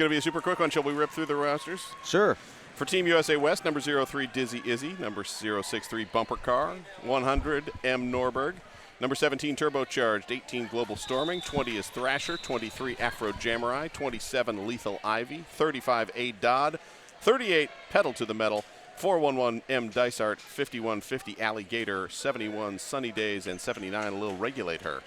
going to be a super quick one. Shall we rip through the rosters? Sure. For Team USA West, number 03, Dizzy Izzy. Number 063, Bumper Car. 100, M. Norberg. Number 17, Turbocharged. 18, Global Storming. 20 is Thrasher. 23, Afro Jamurai. 27, Lethal Ivy. 35, A. Dodd. 38, Pedal to the Metal. 411, M. Dysart. 5150, Alligator. 71, Sunny Days. And 79, Lil Regulate Her.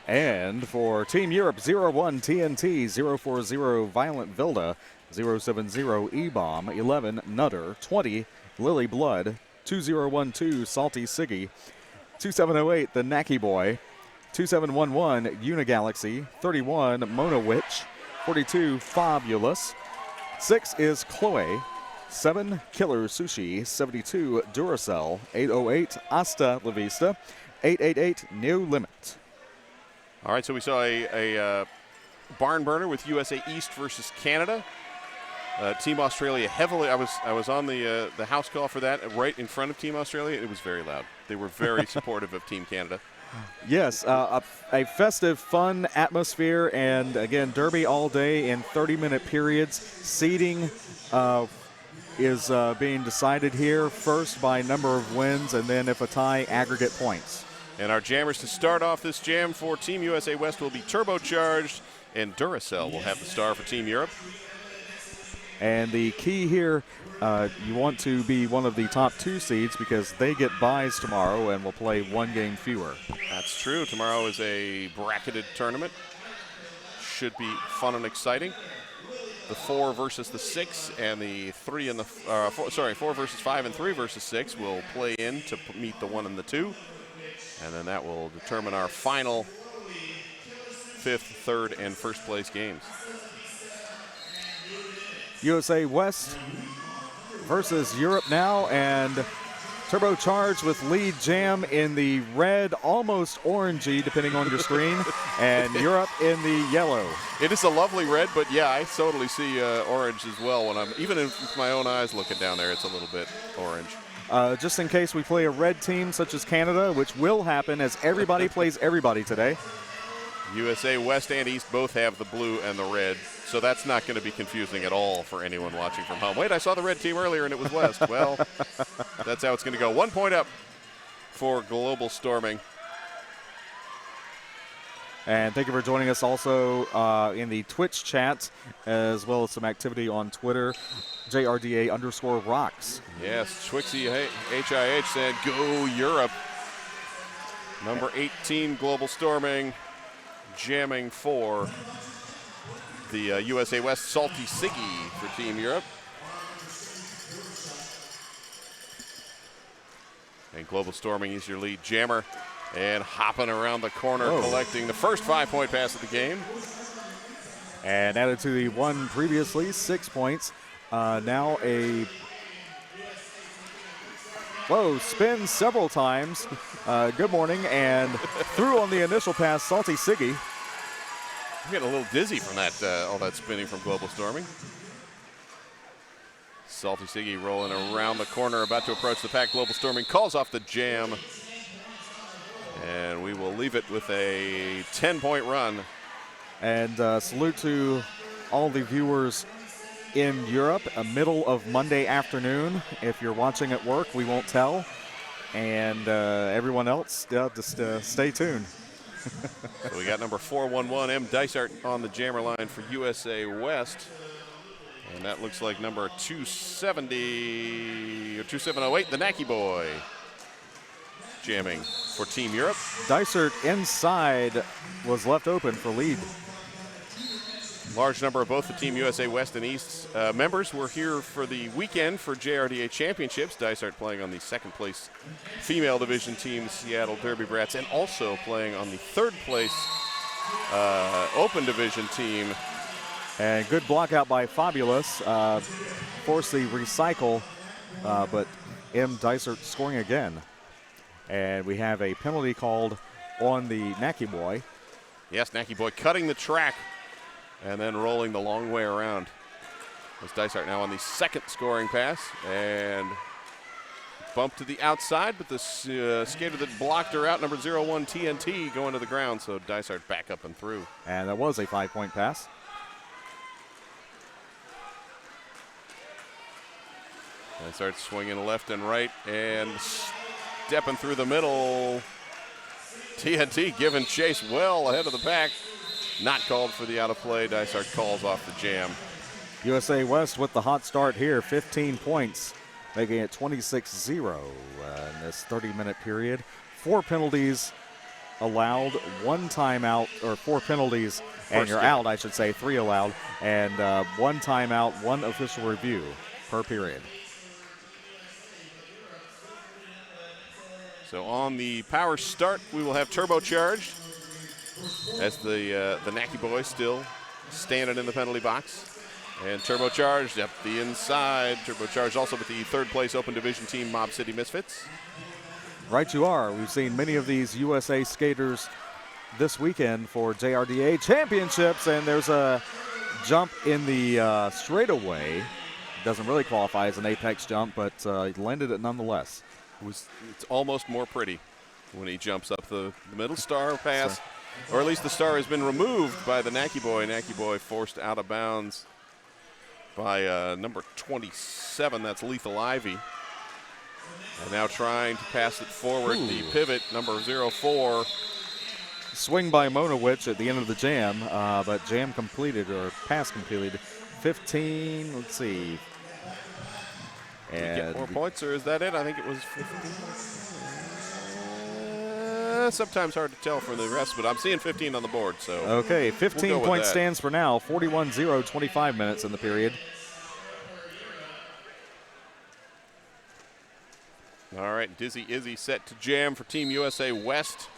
And for Team Europe, 01 TNT, 040 Violent Vilda, 070 E-Bomb, 11 Nutter, 20 Lily Blood, 2012 Salty Siggy, 2708 The Knacky Boy, 2711 Unigalaxy, 31 Mona Witch, 42 Fabulous, 6 is Chloe, 7 Killer Sushi, 72 Duracell, 808 Hasta La Vista, 888 No Limit. All right, so we saw a barn burner with USA East versus Canada. Team Australia heavily. I was on the house call for that, right in front of Team Australia. It was very loud. They were very supportive of Team Canada. Yes, a festive, fun atmosphere, and again, Derby all day in 30-minute periods. Seeding is being decided here first by number of wins, and then if a tie, aggregate points. And our jammers to start off this jam for Team USA West will be Turbocharged, and Duracell will have the star for Team Europe. And the key here, you want to be one of the top 2 seeds because they get byes tomorrow and will play 1 game fewer. That's true. Tomorrow is a bracketed tournament. Should be fun and exciting. The 4 versus the 6 and the 3 and the 4 versus 5 and 3 versus 6 will play in to meet the 1 and the 2. And then that will determine our final 5th, 3rd, and 1st place games. USA West versus Europe now, and Turbocharged with lead jam in the red, almost orangey, depending on your screen, and Europe in the yellow. It is a lovely red, but yeah, I totally see orange as well when I'm, even with my own eyes looking down there, it's a little bit orange. Just in case we play a red team such as Canada, which will happen as everybody plays everybody today. USA West and East both have the blue and the red, so that's not going to be confusing at all for anyone watching from home. Wait, I saw the red team earlier and it was West. Well, that's how it's going to go. 1 point up for Global Storming. And thank you for joining us also in the Twitch chat, as well as some activity on Twitter. JRDA_rocks. Yes, Twixie HIH said, go Europe. Number 18, Global Storming, jamming for the USA West Salty Siggy for Team Europe. And Global Storming is your lead jammer. And hopping around the corner, collecting the first 5-point pass of the game. And added to the one previously, 6 points. Now a spin several times. Good morning, and through on the initial pass, Salty Siggy. I'm getting a little dizzy from that, all that spinning from Global Storming. Salty Siggy rolling around the corner, about to approach the pack. Global Storming calls off the jam. And we will leave it with a 10-point run. And salute to all the viewers in Europe, a middle of Monday afternoon. If you're watching at work, we won't tell. And everyone else, just stay tuned. So we got number 411, M. Dysart, on the jammer line for USA West. And that looks like number 270 or 2708, the Knacky Boy, jamming for Team Europe. Dysart inside was left open for lead. Large number of both the Team USA West and East members were here for the weekend for JRDA Championships. Dysart playing on the 2nd place female division team, Seattle Derby Brats, and also playing on the 3rd place open division team. And good block out by Fabulous. Forced the recycle, but M. Dysart scoring again. And we have a penalty called on the Knacky Boy. Yes, Knacky Boy cutting the track and then rolling the long way around. As Dysart now on the 2nd scoring pass, and bump to the outside, but the skater that blocked her out, number 01 TNT, going to the ground, so Dysart back up and through. And that was a 5-point pass. And starts swinging left and right and stepping through the middle. TNT giving chase well ahead of the pack. Not called for the out of play. Dysart calls off the jam. USA West with the hot start here, 15 points, making it 26-0 in this 30-minute period. 4 penalties allowed, 1 timeout, or 4 penalties, and you're out, I should say, 3 allowed, and 1 timeout, 1 official review per period. So on the power start, we will have turbocharged as the Nacky boys still standing in the penalty box. And turbocharged up the inside. Turbocharged also with the third place open division team, Mob City Misfits. Right you are. We've seen many of these USA skaters this weekend for JRDA championships, and there's a jump in the straightaway. Doesn't really qualify as an apex jump, but he landed it nonetheless. It's almost more pretty when he jumps up the middle star pass, or at least the star has been removed by the Nacky boy. Nacky boy forced out of bounds by number 27, that's Lethal Ivy. And now trying to pass it forward, the pivot, number 04. Swing by Monowich at the end of the jam, but jam completed, or pass completed. 15, let's see. Did he get more points, or is that it? I think it was 15. Sometimes hard to tell from the rest, but I'm seeing 15 on the board. So okay, 15 point stands for now. 41-0, 25 minutes in the period. All right, Dizzy Izzy set to jam for Team USA West.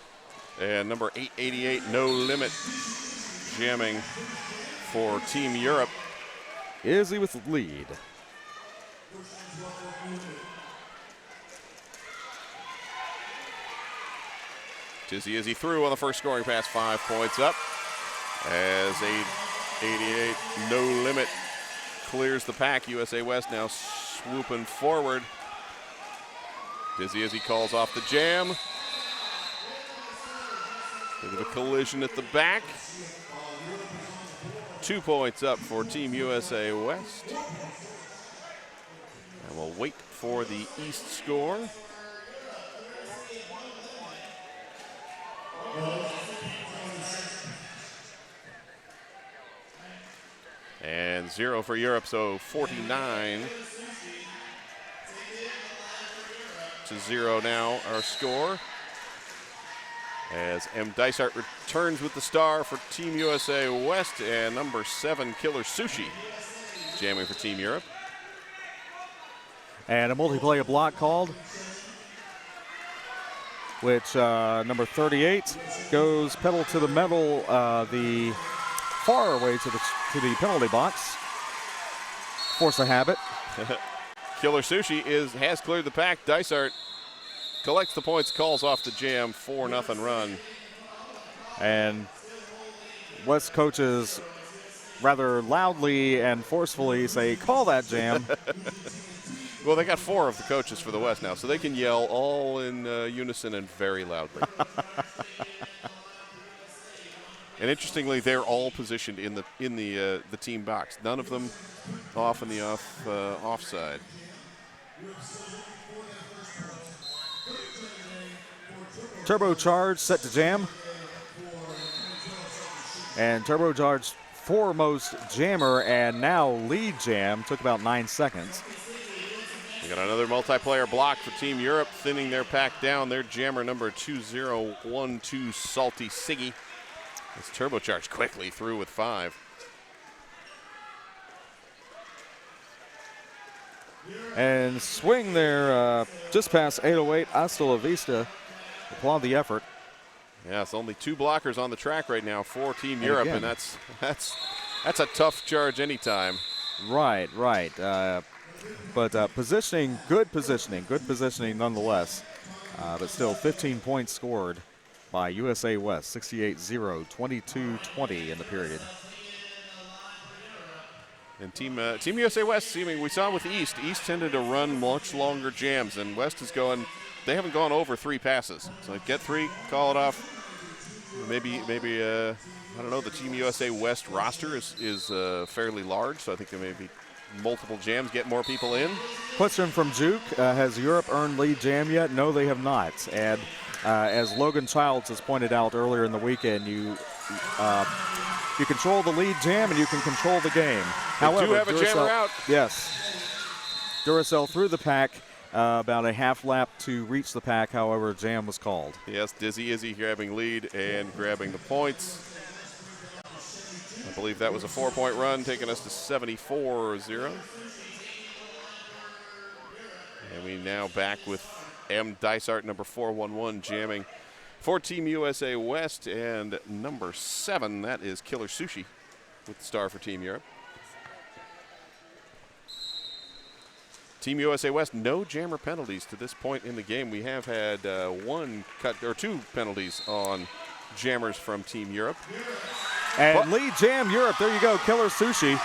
And number 888, No Limit, jamming for Team Europe. Izzy with the lead. Dizzy Izzy through on the first scoring pass, 5 points up. As 888, No Limit clears the pack. USA West now swooping forward. Dizzy Izzy calls off the jam. Bit of a collision at the back. 2 points up for Team USA West. And we'll wait for the East score. And 0 for Europe, so 49-0 now, our score. As M. Dysart returns with the star for Team USA West, and number 7, Killer Sushi, jamming for Team Europe. And a multiplayer block called, which number 38 goes pedal to the metal, the far away to the penalty box. Force a habit. Killer Sushi has cleared the pack. Dysart collects the points, calls off the jam, 4-0 run. And West coaches rather loudly and forcefully say, call that jam. Well, they got 4 of the coaches for the West now, so they can yell all in unison and very loudly. And interestingly, they're all positioned in the team box. None of them off in the offside. Turbocharged set to jam. And Turbocharged foremost jammer and now lead jam. Took about 9 seconds. We got another multiplayer block for Team Europe, thinning their pack down. Their jammer number 2012, Salty Siggy. It's turbocharged quickly through with 5. And swing there just past 808, Hasta La Vista. Applaud the effort. Yeah, it's only 2 blockers on the track right now for Team Europe, and that's a tough charge anytime. Right. But positioning, good positioning nonetheless. But still 15 points scored by USA West, 68-0, 22-20 in the period. And Team USA West, we saw with East tended to run much longer jams, and West is going, they haven't gone over 3 passes. So get 3, call it off. Maybe I don't know, the Team USA West roster is fairly large, so I think they may be multiple jams, get more people in. Question from Juke, has Europe earned lead jam yet? No, they have not. And as Logan Childs has pointed out earlier in the weekend, you control the lead jam and you can control the game. However, do have a jammer out. Yes. Duracell threw the pack about a half lap to reach the pack. However, jam was called. Yes, Dizzy Izzy grabbing lead and grabbing the points. I believe that was a 4-point run, taking us to 74-0. And we now back with M. Dysart, number 411, jamming for Team USA West. And number 7, that is Killer Sushi with the star for Team Europe. Team USA West, no jammer penalties to this point in the game. We have had 2 penalties on jammers from Team Europe. And lead jam Europe, there you go, Killer Sushi.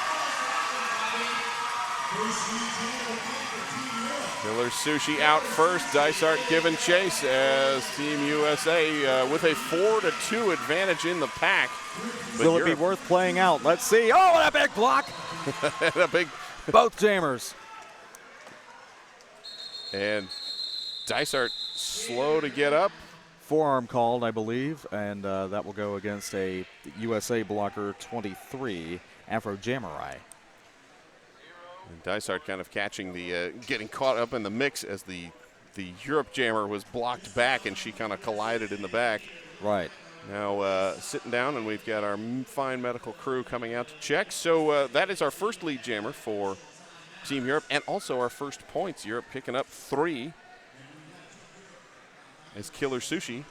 Killer Sushi out first. Dysart giving chase as Team USA with a 4-2 advantage in the pack. But Will it be worth playing out? Let's see. Oh, what a big block! Both jammers. And Dysart slow to get up. Forearm called, I believe, and that will go against a USA blocker 23, Afro Jammerai. And Dysart kind of catching the, getting caught up in the mix as the Europe jammer was blocked back and she kind of collided in the back. Right. Now sitting down, and we've got our fine medical crew coming out to check. So that is our first lead jammer for Team Europe, and also our first points. Europe picking up 3 as Killer Sushi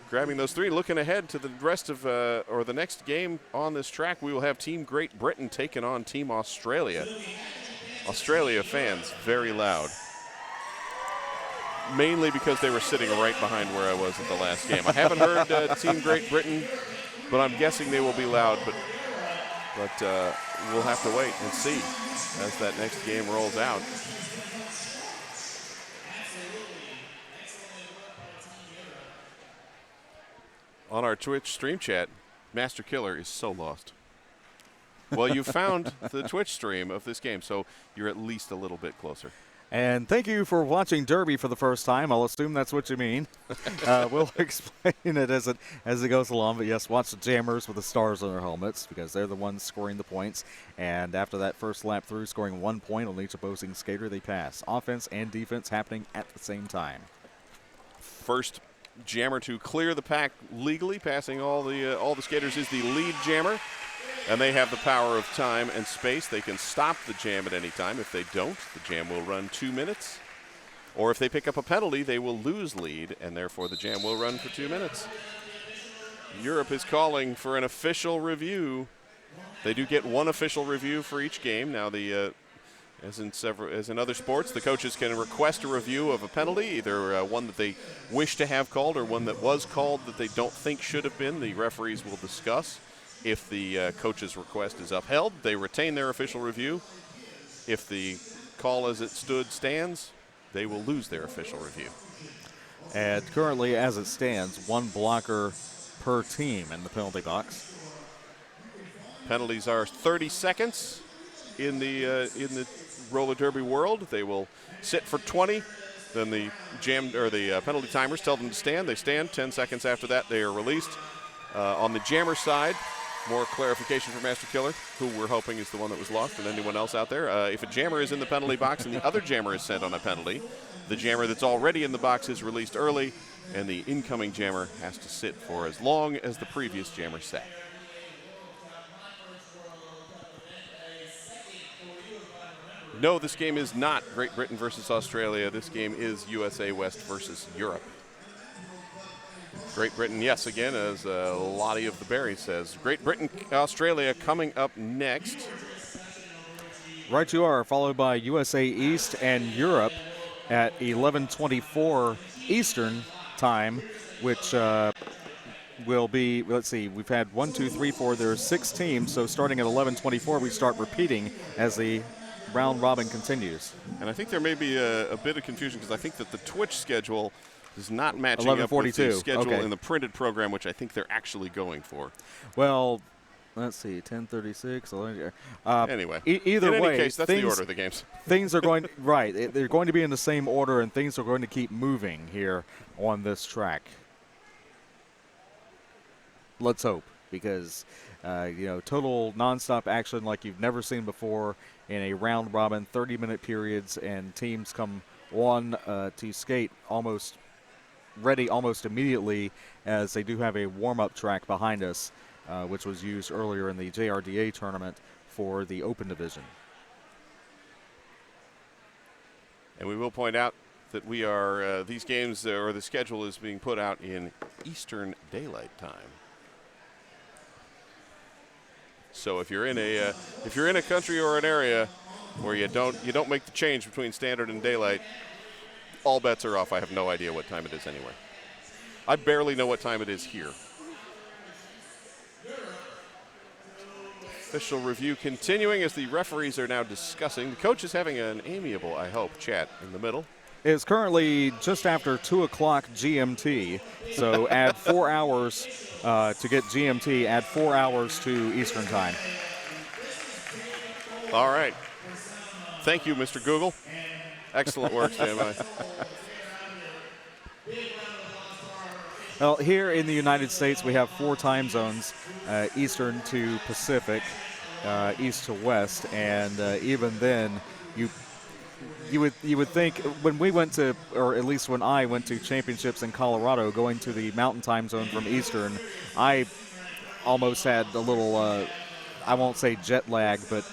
grabbing those 3. Looking ahead to the rest of, or the next game on this track, we will have Team Great Britain taking on Team Australia. Australia fans, very loud. Mainly because they were sitting right behind where I was at the last game. I haven't heard Team Great Britain, but I'm guessing they will be loud, but we'll have to wait and see as that next game rolls out. On our Twitch stream chat, Master Killer is so lost. Well, you found the Twitch stream of this game, so you're at least a little bit closer. And thank you for watching Derby for the first time. I'll assume that's what you mean. We'll explain it as it goes along. But yes, watch the jammers with the stars on their helmets because they're the ones scoring the points. And after that first lap through, scoring 1 point on each opposing skater they pass. Offense and defense happening at the same time. First jammer to clear the pack legally, passing all the skaters, is the lead jammer. And they have the power of time and space. They can stop the jam at any time. If they don't, the jam will run 2 minutes. Or if they pick up a penalty, they will lose lead, and therefore the jam will run for 2 minutes. Europe is calling for an official review. They do get 1 official review for each game. Now, as in other sports, the coaches can request a review of a penalty, either one that they wish to have called or one that was called that they don't think should have been. The referees will discuss. If the coach's request is upheld, they retain their official review. If the call as it stood stands, they will lose their official review. And currently, as it stands, 1 blocker per team in the penalty box. Penalties are 30 seconds in the roller derby world. They will sit for 20. Then the penalty timers tell them to stand. They stand. 10 seconds after that, they are released. On the jammer side, more clarification for Master Killer, who we're hoping is the one that was lost than anyone else out there. If a jammer is in the penalty box and the other jammer is sent on a penalty, the jammer that's already in the box is released early, and the incoming jammer has to sit for as long as the previous jammer sat. No, this game is not Great Britain versus Australia. This game is USA West versus Europe. Great Britain, yes, again, as Lottie of the Berry says. Great Britain, Australia coming up next. Right you are, followed by USA East and Europe at 11:24 Eastern time, which will be, let's see, we've had 1, 2, 3, 4, there are 6 teams, so starting at 11:24 we start repeating as the round robin continues. And I think there may be a bit of confusion because I think that the Twitch schedule is not matching up with the schedule in the printed program, which I think they're actually going for. Well, Let's see, 10:36. Anyway, either in way, any case, that's the order of the games. Things are going right. They're going to be in the same order, and things are going to keep moving here on this track. Let's hope, because total nonstop action like you've never seen before in a round-robin, 30-minute periods, and teams come on to skate almost immediately, as they do have a warm-up track behind us, which was used earlier in the JRDA tournament for the Open Division. And we will point out that we are these games, or the schedule is being put out in Eastern Daylight Time. So if you're in a country or an area where you don't make the change between standard and daylight, all bets are off. I have no idea what time it is anywhere. I barely know what time it is here. Official review continuing as the referees are now discussing. The coach is having an amiable, I hope, chat in the middle. It is currently just after 2 o'clock GMT, so add 4 hours to get GMT, add 4 hours to Eastern Time. All right. Thank you, Mr. Google. Excellent work, stand by. Well, here in the United States, we have 4 time zones, Eastern to Pacific, East to West, and even then, you would think when we went to, or at least when I went to championships in Colorado, going to the Mountain Time Zone from Eastern, I almost had a little, I won't say jet lag, but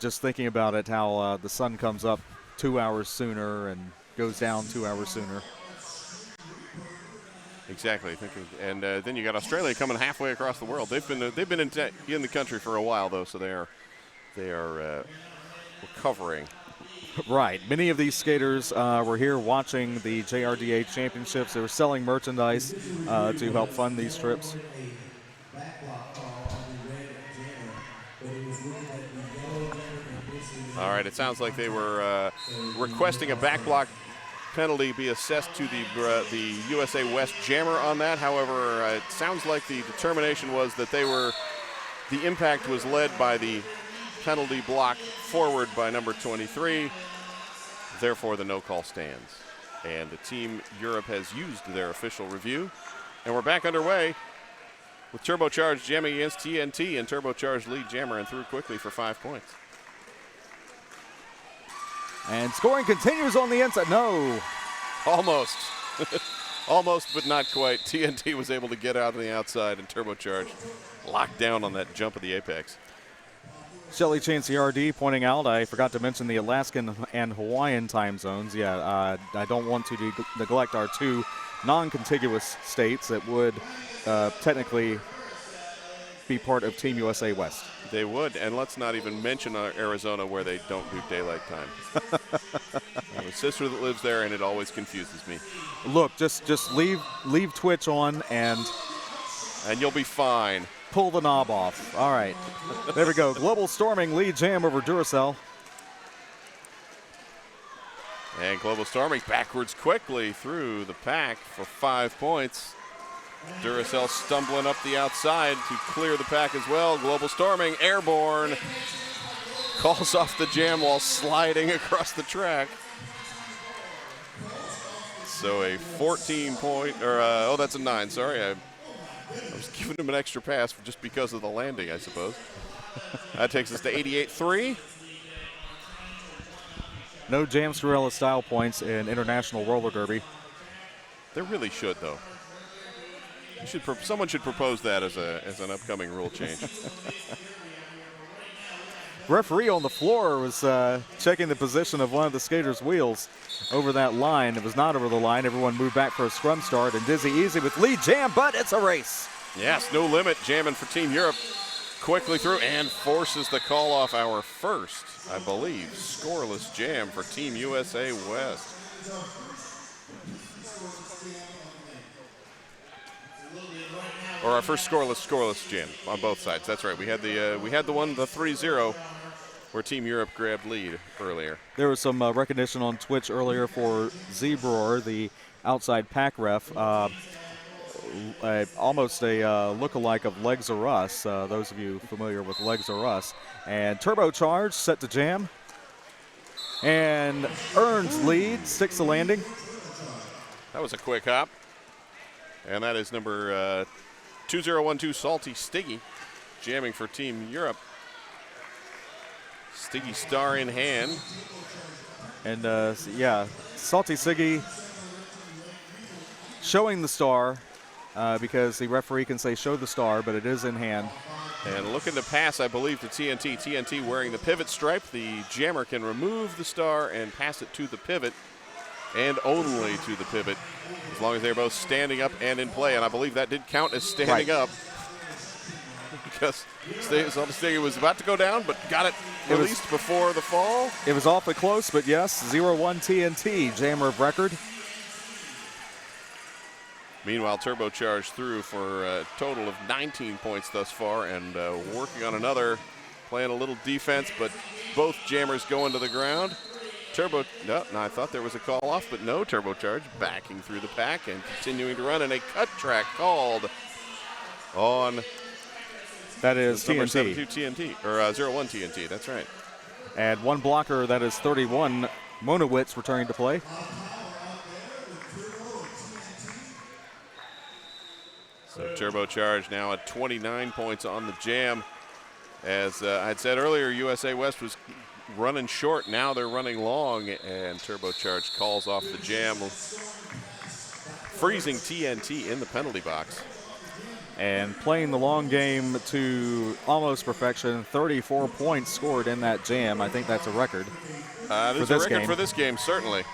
just thinking about it, how the sun comes up 2 hours sooner and goes down 2 hours sooner. Exactly, and then you got Australia coming halfway across the world. They've been in the country for a while though, so they are recovering. Right. Many of these skaters were here watching the JRDA championships. They were selling merchandise to help fund these trips. All right, it sounds like they were requesting a backblock penalty be assessed to the USA West jammer on that. However, it sounds like the determination was that the impact was led by the penalty block forward by number 23. Therefore, the no call stands. And the Team Europe has used their official review. And we're back underway with Turbocharged jamming against TNT, and Turbocharged lead jammer and through quickly for 5 points. And scoring continues on the inside. No. Almost. Almost, but not quite. TNT was able to get out on the outside, and Turbocharged locked down on that jump of the apex. Shelly Chancey-RD pointing out, I forgot to mention the Alaskan and Hawaiian time zones. Yeah, I don't want to neglect our 2 non-contiguous states that would technically be part of Team USA West. They would, and let's not even mention Arizona, where they don't do daylight time. I have a sister that lives there, and it always confuses me. Look, just leave Twitch on and you'll be fine. Pull the knob off. All right, there we go. Global Storming lead jam over Duracell. And Global Storming backwards quickly through the pack for 5 points. Duracell stumbling up the outside to clear the pack as well. Global Storming airborne. Calls off the jam while sliding across the track. So a 14-point, or that's a 9, sorry. I was giving him an extra pass just because of the landing, I suppose. That takes us to 88-3. No Jam Sorella style points in International Roller Derby. There really should, though. Someone should propose that as an upcoming rule change. Referee on the floor was checking the position of one of the skaters' wheels over that line. It was not over the line. Everyone moved back for a scrum start, and Dizzy Easy with lead jam, but it's a race. Yes, no limit jamming for Team Europe. Quickly through and forces the call off our first, I believe, scoreless jam for Team USA West. Or our first scoreless jam on both sides. That's right. We had the 3-0 where Team Europe grabbed lead earlier. There was some recognition on Twitch earlier for Zebror, the outside pack ref. almost a look-alike of Legs Are Us, those of you familiar with Legs Are Us. And Turbocharged set to jam. And Earns lead, sticks the landing. That was a quick hop. And that is number 2012 Salty Stiggy jamming for Team Europe. Stiggy star in hand. And yeah, Salty Siggy showing the star because the referee can say show the star, but it is in hand. And looking to pass, I believe, to TNT. TNT wearing the pivot stripe. The jammer can remove the star and pass it to the pivot, and only to the pivot, as long as they're both standing up and in play. And I believe that did count as standing up, because Salty Stiggy was about to go down, but got it released before the fall. It was awfully close, but yes, 0-1 TNT, jammer of record. Meanwhile, Turbocharged through for a total of 19 points thus far, and working on another, playing a little defense, but both jammers going to the ground. No, I thought there was a call off, but no, Turbocharged backing through the pack and continuing to run, and a cut track called on. That is number TNT. 72 TNT, or 0-1 TNT, that's right. And one blocker, that is 31, Monowitz returning to play. So Turbocharged now at 29 points on the jam. As I had said earlier, USA West was running short. Now they're running long, and Turbocharged calls off the jam, freezing TNT in the penalty box. And playing the long game to almost perfection, 34 points scored in that jam. I think that's a record. There's a record for this game, certainly.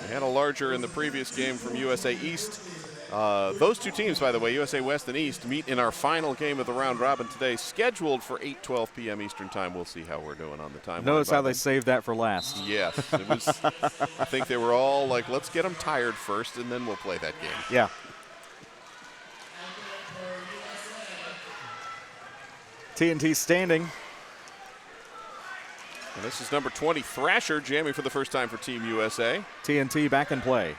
We had a larger in the previous game from USA East. Those two teams, by the way, USA West and East, meet in our final game of the round robin today, scheduled for 8:12 p.m. Eastern time. We'll see how we're doing on the time. Notice how they saved that for last. Yes. It was, I think they were all like, let's get them tired first, and then we'll play that game. Yeah. TNT standing. And this is number 20, Thrasher, jamming for the first time for Team USA. TNT back in play.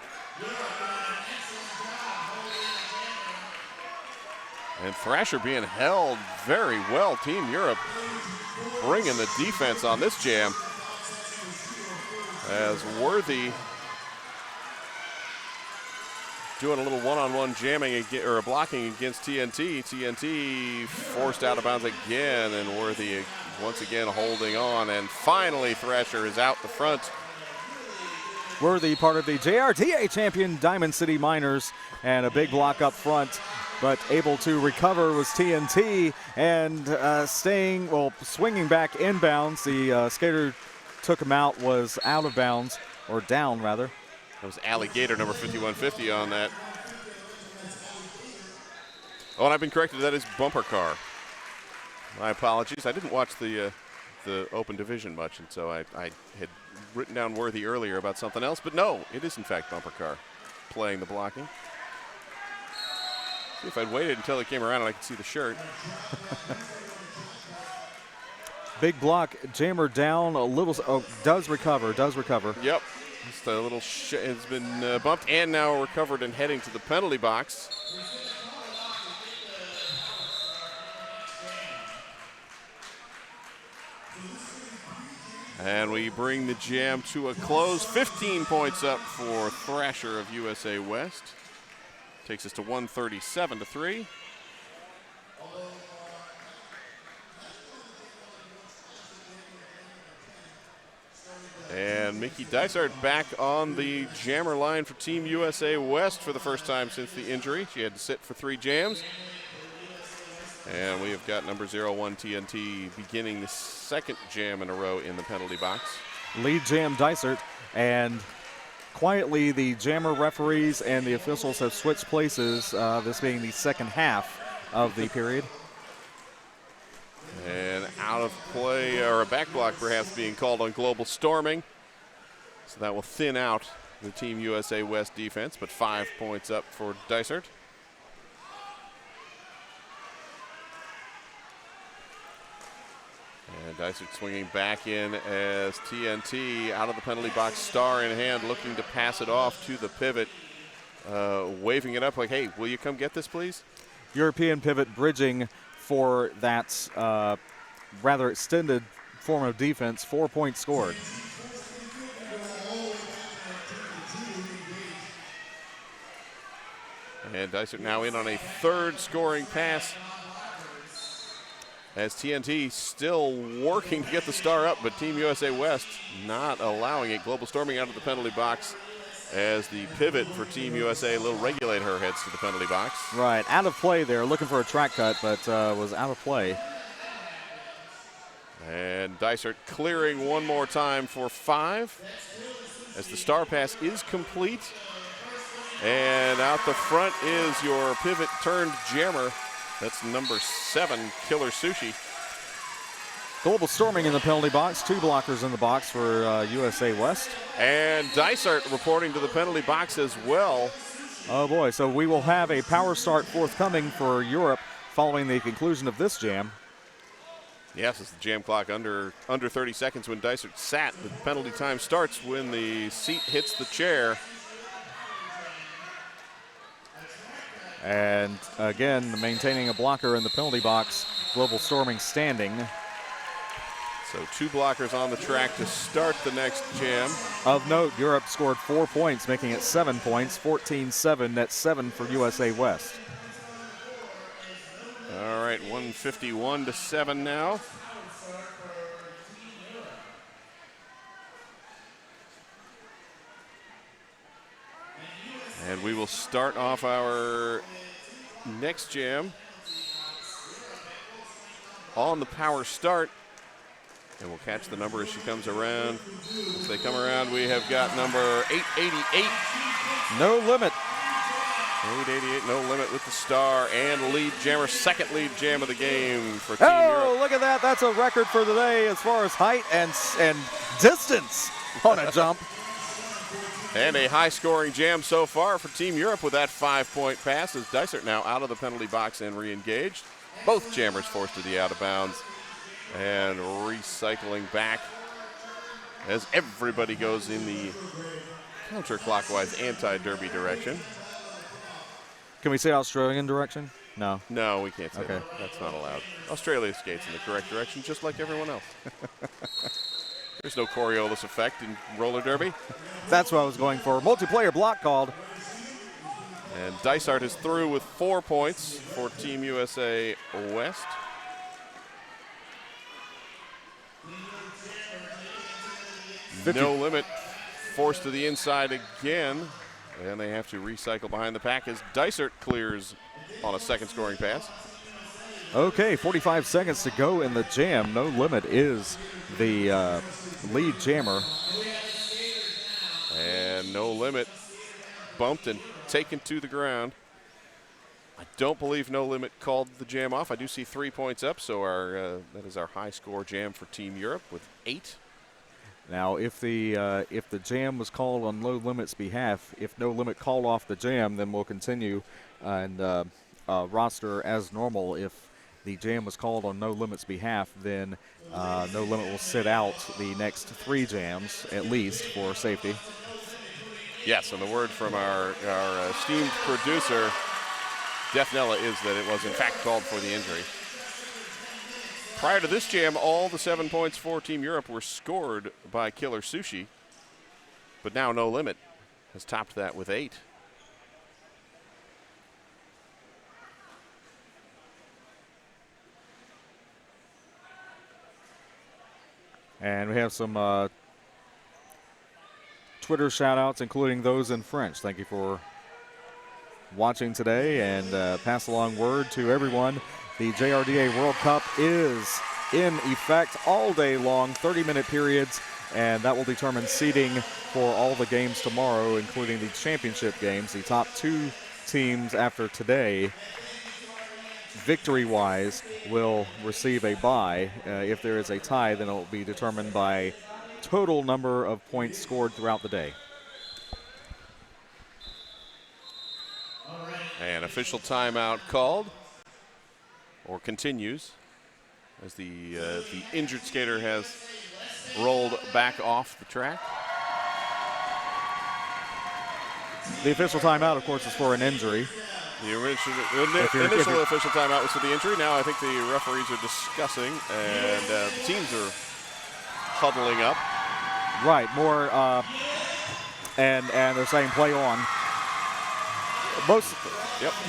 And Thrasher being held very well. Team Europe bringing the defense on this jam, as Worthy doing a little one-on-one jamming or blocking against TNT. TNT forced out of bounds again, and Worthy once again holding on. And finally, Thrasher is out the front. Worthy, part of the JRTA champion Diamond City Miners, and a big block up front. But able to recover was TNT, and swinging back inbounds. The skater took him out, was out of bounds, or down rather. That was Alligator, number 5150 on that. Oh, and I've been corrected. That is Bumper Car. My apologies. I didn't watch the Open Division much, and so I had written down Worthy earlier about something else. But no, it is in fact Bumper Car playing the blocking. See if I'd waited until he came around and I could see the shirt. Big block, jammer down a little. Oh, does recover. Yep. Just a little it's been bumped and now recovered and heading to the penalty box. And we bring the jam to a close. 15 points up for Thrasher of USA West. Takes us to 137-3. And Mickey Dysart back on the jammer line for Team USA West for the first time since the injury. She had to sit for 3 jams. And we have got number 01 TNT beginning the second jam in a row in the penalty box. Lead jam Dysart, and quietly the jammer referees and the officials have switched places, this being the second half of the period. And out of play, or a back block perhaps being called on Global Storming. So that will thin out the Team USA West defense, but 5 points up for Dysart. And Dysart swinging back in as TNT out of the penalty box, star in hand, looking to pass it off to the pivot. waving it up like, hey, will you come get this, please? European pivot bridging for that rather extended form of defense. 4 points scored. And Dysart now in on a third scoring pass, as TNT still working to get the star up, but Team USA West not allowing it. Global Storming out of the penalty box as the pivot for Team USA, Lil Regulator, heads to the penalty box. Right, out of play there, looking for a track cut, but was out of play. And Dysart clearing one more time for 5, as the star pass is complete. And out the front is your pivot turned jammer. That's number 7, Killer Sushi. Global Storming in the penalty box. 2 blockers in the box for USA West. And Dysart reporting to the penalty box as well. Oh boy, so we will have a power start forthcoming for Europe following the conclusion of this jam. Yes, it's the jam clock under 30 seconds when Dysart sat. The penalty time starts when the seat hits the chair. And again, maintaining a blocker in the penalty box. Global Storming standing. So 2 blockers on the track to start the next jam. Of note, Europe scored 4 points, making it 7 points, 14-7. That's 7 for USA West. All right, 151-7 now. And we will start off our next jam on the power start. And we'll catch the number as she comes around. As they come around, we have got number 888. No limit. 888, no limit with the star and lead jammer, second lead jam of the game for Team Europe. Oh, look at that. That's a record for the day as far as height and distance on a jump. And a high-scoring jam so far for Team Europe with that 5-point pass, as Dysart now out of the penalty box and re-engaged. Both jammers forced to the out of bounds and recycling back as everybody goes in the counterclockwise anti-derby direction. Can we say Australian direction? No. No, we can't say Okay. that. That's not allowed. Australia skates in the correct direction just like everyone else. There's no Coriolis effect in roller derby. That's what I was going for. Multiplayer block called. And Dysart is through with 4 points for Team USA West. No limit, forced to the inside again. And they have to recycle behind the pack as Dysart clears on a second scoring pass. Okay, 45 seconds to go in the jam. No limit is the lead jammer. And no limit bumped and taken to the ground. I don't believe no limit called the jam off. I do see 3 points up, so that is our high score jam for Team Europe with 8. Now, if the jam was called on no limit's behalf, if no limit called off the jam, then we'll continue and roster as normal. If the jam was called on no limit's behalf, then no limit will sit out the next 3 jams at least for safety. Yes, and the word from our esteemed producer, Defnella, is that it was in fact called for the injury. Prior to this jam, all the 7 points for Team Europe were scored by Killer Sushi, but now No Limit has topped that with 8. And we have some Twitter shout-outs, including those in French. Thank you for watching today, and pass along word to everyone. The JRDA World Cup is in effect all day long, 30-minute periods, and that will determine seeding for all the games tomorrow, including the championship games. The top 2 teams after today, victory-wise, will receive a bye. If there is a tie, then it will be determined by total number of points scored throughout the day. An official timeout called, or continues, as the injured skater has rolled back off the track. The official timeout, of course, is for an injury. The initial official timeout was for the injury. Now I think the referees are discussing, and the teams are huddling up. Right, more, and they're saying play on.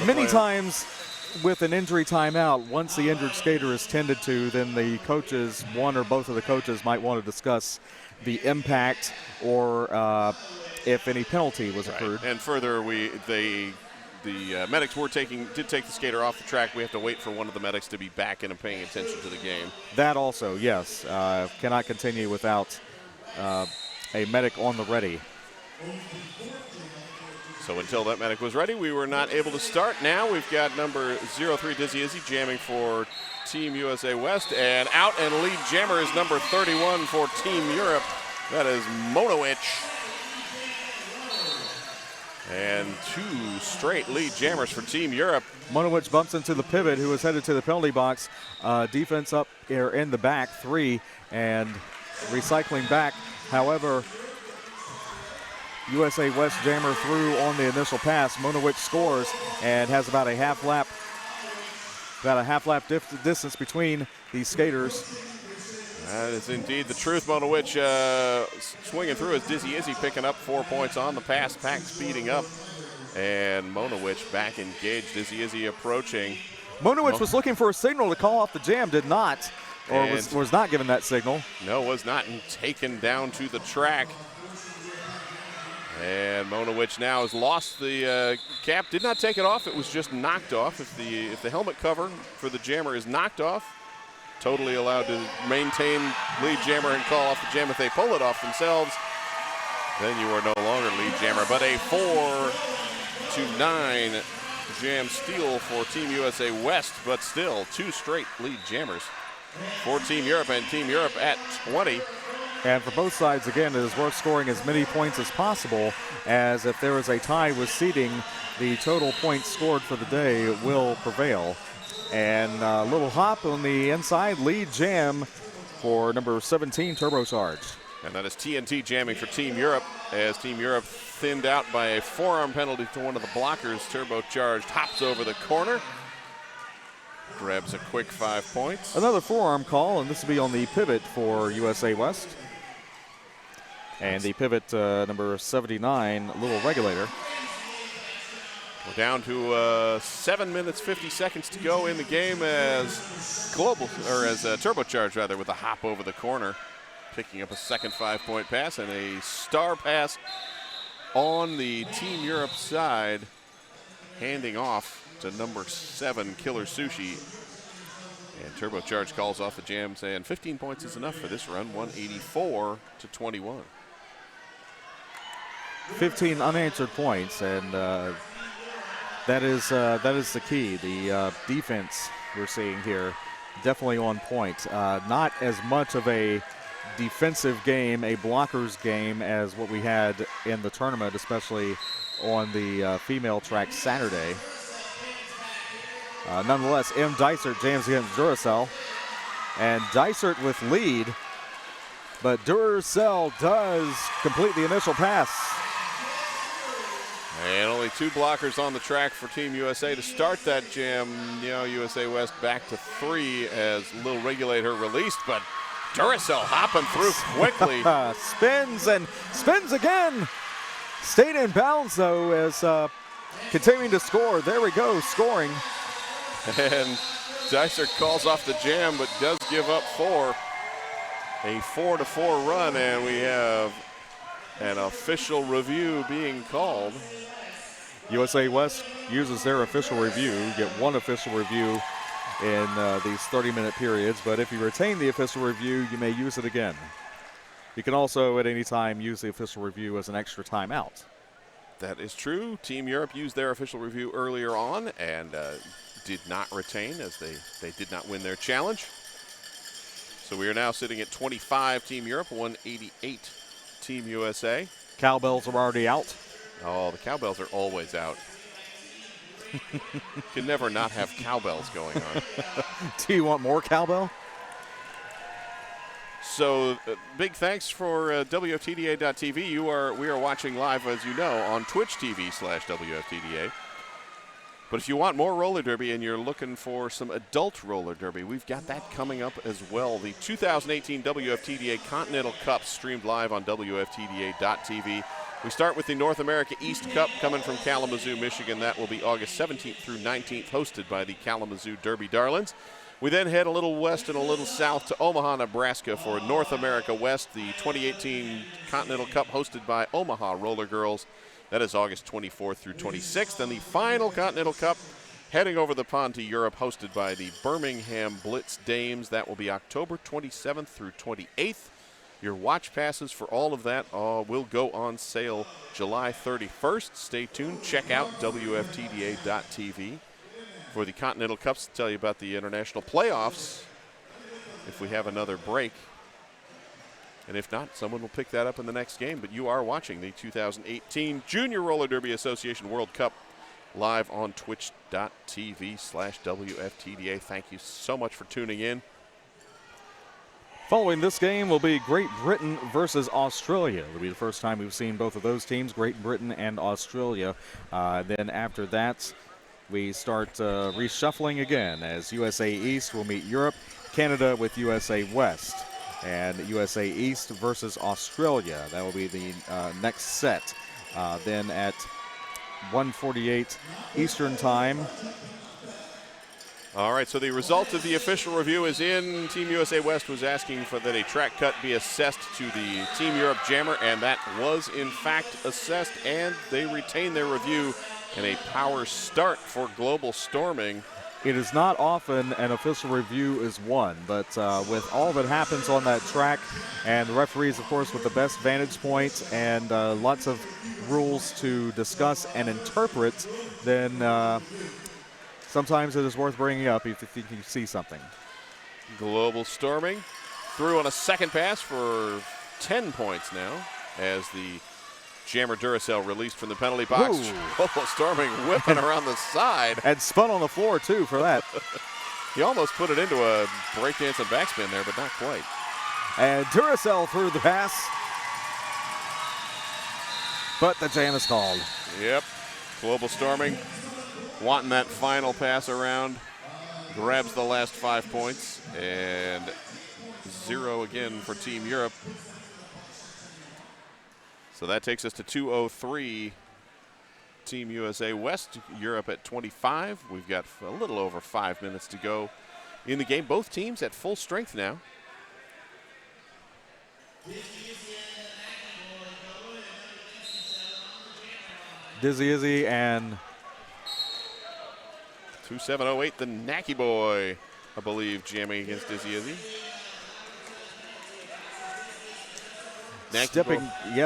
Many times with an injury timeout, once the injured skater is tended to, then the coaches, one or both of the coaches, might want to discuss the impact or if any penalty was accrued. And further, the medics did take the skater off the track. We have to wait for one of the medics to be back and paying attention to the game. That also, yes, cannot continue without a medic on the ready. So until that medic was ready, we were not able to start. Now we've got number 03 Dizzy Izzy jamming for Team USA West, and out and lead jammer is number 31 for Team Europe. That is Monowich. And 2 straight lead jammers for Team Europe. Monowich bumps into the pivot, who is headed to the penalty box. Defense up here in the back, 3, and recycling back. However, USA West jammer through on the initial pass. Monowich scores and has about a half lap distance between these skaters. That is indeed the truth. Monowich swinging through as Dizzy Izzy picking up 4 points on the pass. Pack speeding up. And Monowich back engaged. Dizzy Izzy approaching. Monowich was looking for a signal to call off the jam, did not. Or was not given that signal. No, was not, and taken down to the track. And Monowich now has lost the cap. Did not take it off. It was just knocked off. If the helmet cover for the jammer is knocked off, totally allowed to maintain lead jammer and call off the jam. If they pull it off themselves, then you are no longer lead jammer. But a 4-9 jam steal for Team USA West, but still 2 straight lead jammers for Team Europe, and Team Europe at 20. And for both sides, again, it is worth scoring as many points as possible, as if there is a tie with seeding, the total points scored for the day will prevail. And a little hop on the inside, lead jam for number 17, Turbocharged. And that is TNT jamming for Team Europe, as Team Europe thinned out by a forearm penalty to one of the blockers. Turbocharged hops over the corner, grabs a quick 5 points. Another forearm call, and this will be on the pivot for USA West. And the pivot, number 79, little regulator. We're down to 7 minutes, 50 seconds to go in the game as Turbocharged with a hop over the corner, picking up a second 5-point pass and a star pass on the Team Europe side, handing off to number 7, Killer Sushi. And Turbocharged calls off the jam, saying 15 points is enough for this run, 184-21. 15 unanswered points, and that is the key. The defense we're seeing here definitely on point. Not as much of a defensive game, a blockers game, as what we had in the tournament, especially on the female track Saturday. Nonetheless, M. Dysert jams against Duracell, and Dysert with lead, but Duracell does complete the initial pass. And only 2 blockers on the track for Team USA to start that jam. USA West back to 3 as Little Regulator released, but Duracell hopping through quickly. Spins again. Stayed in bounds, though, as continuing to score. There we go, scoring. And Dysert calls off the jam, but does give up 4. A 4-4 run, and we have an official review being called. USA West uses their official review. You get 1 official review in these 30-minute periods, but if you retain the official review, you may use it again. You can also, at any time, use the official review as an extra timeout. That is true. Team Europe used their official review earlier on and did not retain, as they did not win their challenge. So we are now sitting at 25 Team Europe, 188 Team USA. Cowbells are already out. Oh, the cowbells are always out. You can never not have cowbells going on. Do you want more cowbell? So big thanks for WFTDA.tv. We are watching live, as you know, on Twitch TV/WFTDA. But if you want more roller derby and you're looking for some adult roller derby, we've got that coming up as well. The 2018 WFTDA Continental Cup streamed live on WFTDA.tv. We start with the North America East Cup coming from Kalamazoo, Michigan. That will be August 17th through 19th, hosted by the Kalamazoo Derby Darlings. We then head a little west and a little south to Omaha, Nebraska for North America West, the 2018 Continental Cup hosted by Omaha Roller Girls. That is August 24th through 26th. And the final Continental Cup heading over the pond to Europe, hosted by the Birmingham Blitz Dames. That will be October 27th through 28th. Your watch passes for all of that will go on sale July 31st. Stay tuned. Check out WFTDA.tv for the Continental Cups to tell you about the international playoffs if we have another break. And if not, someone will pick that up in the next game. But you are watching the 2018 Junior Roller Derby Association World Cup live on twitch.tv/WFTDA. Thank you so much for tuning in. Following this game will be Great Britain versus Australia. It'll be the first time we've seen both of those teams, Great Britain and Australia. Then after that, we start reshuffling again as USA East will meet Europe, Canada with USA West, and USA East versus Australia. That will be the next set. Then at 1:48 Eastern Time. All right, so the result of the official review is in. Team USA West was asking for that a track cut be assessed to the Team Europe jammer, and that was in fact assessed, and they retain their review in a power start for Global Storming. It is not often an official review is won, but with all that happens on that track, and the referees, of course, with the best vantage points and lots of rules to discuss and interpret, then sometimes it is worth bringing up if you think you see something. Global Storming through on a second pass for 10 points now as the Jammer Duracell released from the penalty box. Global Storming whipping around the side. And spun on the floor, too, for that. He almost put it into a breakdance and backspin there, but not quite. And Duracell through the pass. But the jam is called. Yep. Global Storming wanting that final pass around, grabs the last 5 points, and 0 again for Team Europe. So that takes us to 2:03. Team USA West, Europe at 25. We've got a little over 5 minutes to go in the game. Both teams at full strength now. Dizzy Izzy and 2708, the Nacky Boy, I believe, jamming against Dizzy Izzy.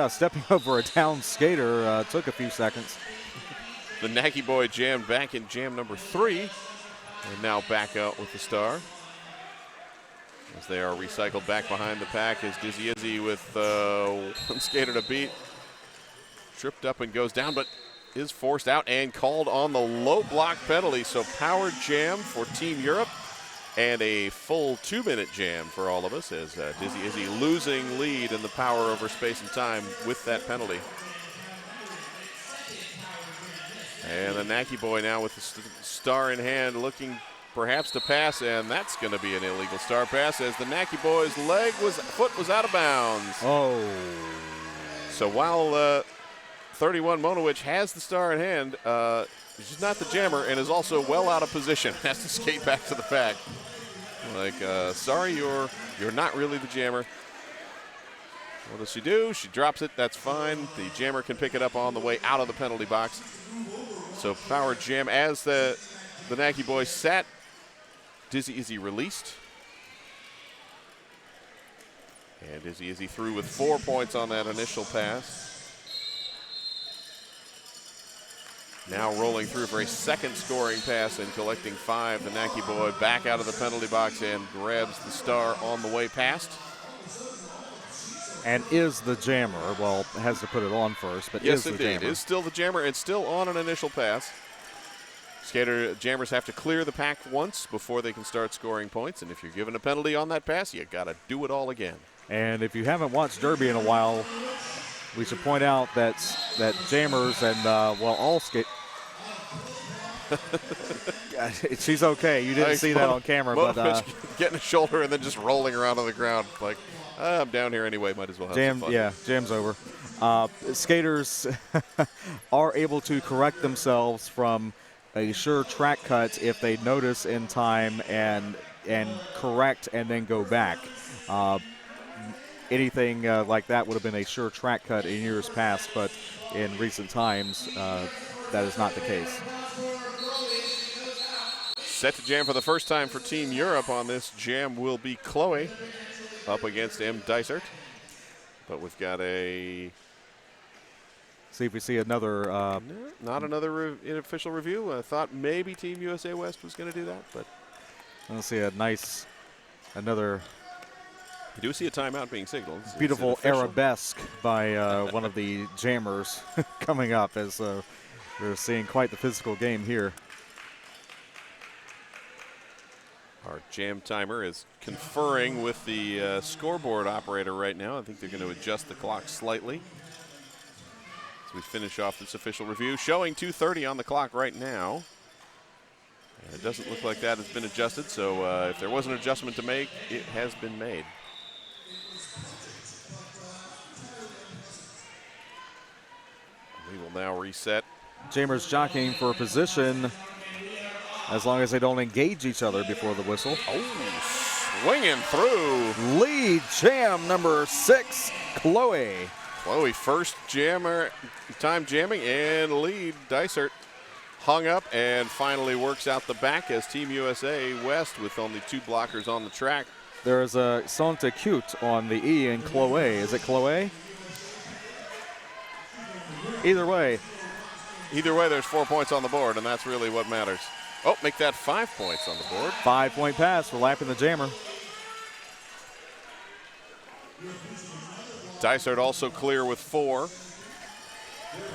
stepping over a down skater took a few seconds. The Nacky Boy jammed back in jam number 3, and now back out with the star. As they are recycled back behind the pack as Dizzy Izzy with one skater to beat. Tripped up and goes down, but is forced out and called on the low block penalty. So power jam for Team Europe and a full 2-minute jam for all of us as Dizzy Izzy losing lead in the power over space and time with that penalty. And the Nacky Boy now with the star in hand looking perhaps to pass, and that's going to be an illegal star pass as the Nacky Boy's foot was out of bounds. Oh. So while 31 Monowich has the star in hand, she's not the jammer and is also well out of position. Has to skate back to the pack. Like, sorry, you're not really the jammer. What does she do? She drops it. That's fine. The jammer can pick it up on the way out of the penalty box. So power jam as the Nacky Boy sat. Dizzy Izzy released. And Dizzy Izzy through with 4 points on that initial pass. Now rolling through for a second scoring pass and collecting 5. The Nacky Boy back out of the penalty box and grabs the star on the way past. And is the jammer. Well, has to put it on first, but yes, is the indeed. jammer. Is still the jammer. It's still on an initial pass. Jammers have to clear the pack once before they can start scoring points. And if you're given a penalty on that pass, you got to do it all again. And if you haven't watched Derby in a while, we should point out that Jammers and, all skate. She's okay. You didn't see that on camera, but getting a shoulder and then just rolling around on the ground like, I'm down here anyway. Might as well have some fun. Yeah, jam's over. Skaters are able to correct themselves from a sure track cut if they notice in time and correct and then go back. Anything like that would have been a sure track cut in years past, but in recent times, that is not the case. Set to jam for the first time for Team Europe on this jam will be Chloe up against M. Dysart. But we've got a... See if we see another... No, not another official review. I thought maybe Team USA West was going to do that, but... Let's see another... I do see a timeout being signaled. Beautiful arabesque by one of the jammers coming up as we're seeing quite the physical game here. Our jam timer is conferring with the scoreboard operator right now. I think they're going to adjust the clock slightly as we finish off this official review. Showing 2:30 on the clock right now. It doesn't look like that has been adjusted, so if there was an adjustment to make, it has been made. We will now reset. Jammers jockeying for a position as long as they don't engage each other before the whistle. Oh, swinging through. Lead jam number 6, Chloe. Chloe first time jamming, and lead Dysart hung up and finally works out the back as Team USA West with only 2 blockers on the track. There is a Santa Cute on the E in Chloe. Is it Chloe? Either way, there's 4 points on the board, and that's really what matters. Oh, make that 5 points on the board. 5-point pass for lapping the jammer. Dysart also clear with 4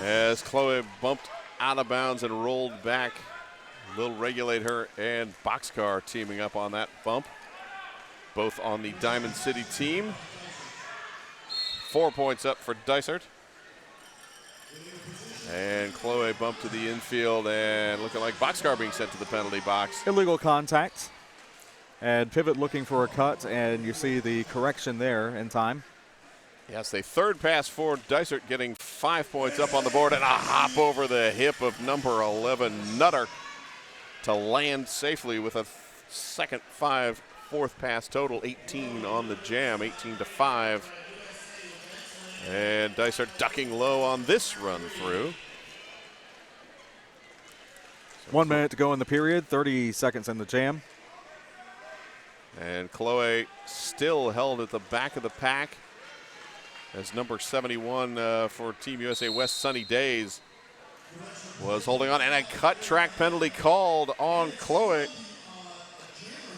as Chloe bumped out of bounds and rolled back. Lil Regulator and Boxcar teaming up on that bump, both on the Diamond City team. 4 points up for Dysart. And Chloe bumped to the infield and looking like Boxcar being sent to the penalty box. Illegal contact. And Pivot looking for a cut, and you see the correction there in time. Yes, a third pass for Dysart, getting 5 points up on the board, and a hop over the hip of number 11, Nutter, to land safely with a second fourth pass total, 18 on the jam, 18-5. And Dysart ducking low on this run through. 1 minute to go in the period, 30 seconds in the jam. And Chloe still held at the back of the pack as number 71 for Team USA West, Sunny Days, was holding on. And a cut track penalty called on Chloe.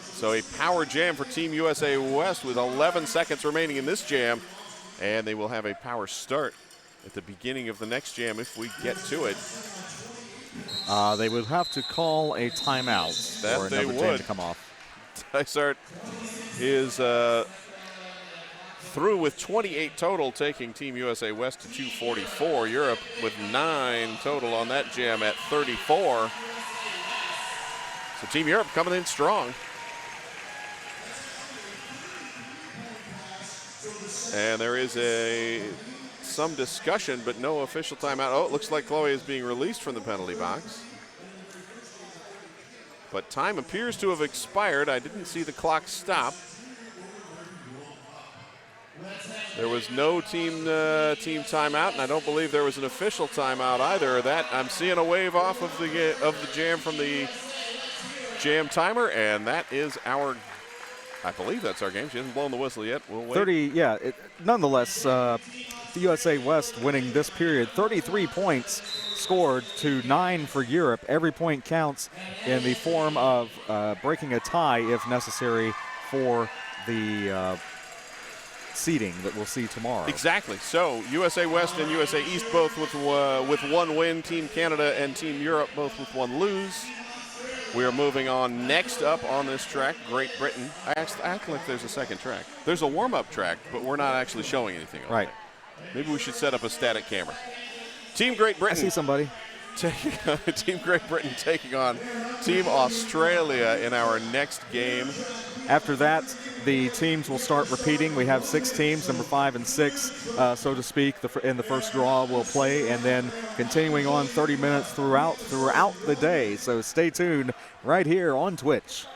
So a power jam for Team USA West with 11 seconds remaining in this jam. And they will have a power start at the beginning of the next jam if we get to it. They would have to call a timeout for another jam to come off. Dysart is through with 28 total, taking Team USA West to 244. Europe with 9 total on that jam at 34. So Team Europe coming in strong. And there is some discussion, but no official timeout. Oh, it looks like Chloe is being released from the penalty box. But time appears to have expired. I didn't see the clock stop. There was no team timeout, and I don't believe there was an official timeout either. That I'm seeing a wave off of the jam from the jam timer, and that is our. I believe that's our game. She hasn't blown the whistle yet. We'll wait. 30, yeah. Nonetheless, the USA West winning this period. 33 points scored to 9 for Europe. Every point counts in the form of breaking a tie if necessary for the seeding that we'll see tomorrow. Exactly. So USA West and USA East both with 1 win. Team Canada and Team Europe both with 1 lose. We are moving on. Next up on this track, Great Britain. I act like there's a second track. There's a warm-up track, but we're not actually showing anything on Right. it. Maybe we should set up a static camera. Team Great I Britain. see somebody. Team Great Britain taking on Team Australia in our next game. After that, the teams will start repeating. We have 6 teams, number 5 and 6, so to speak, in the first draw will play, and then continuing on 30 minutes throughout the day. So stay tuned right here on Twitch.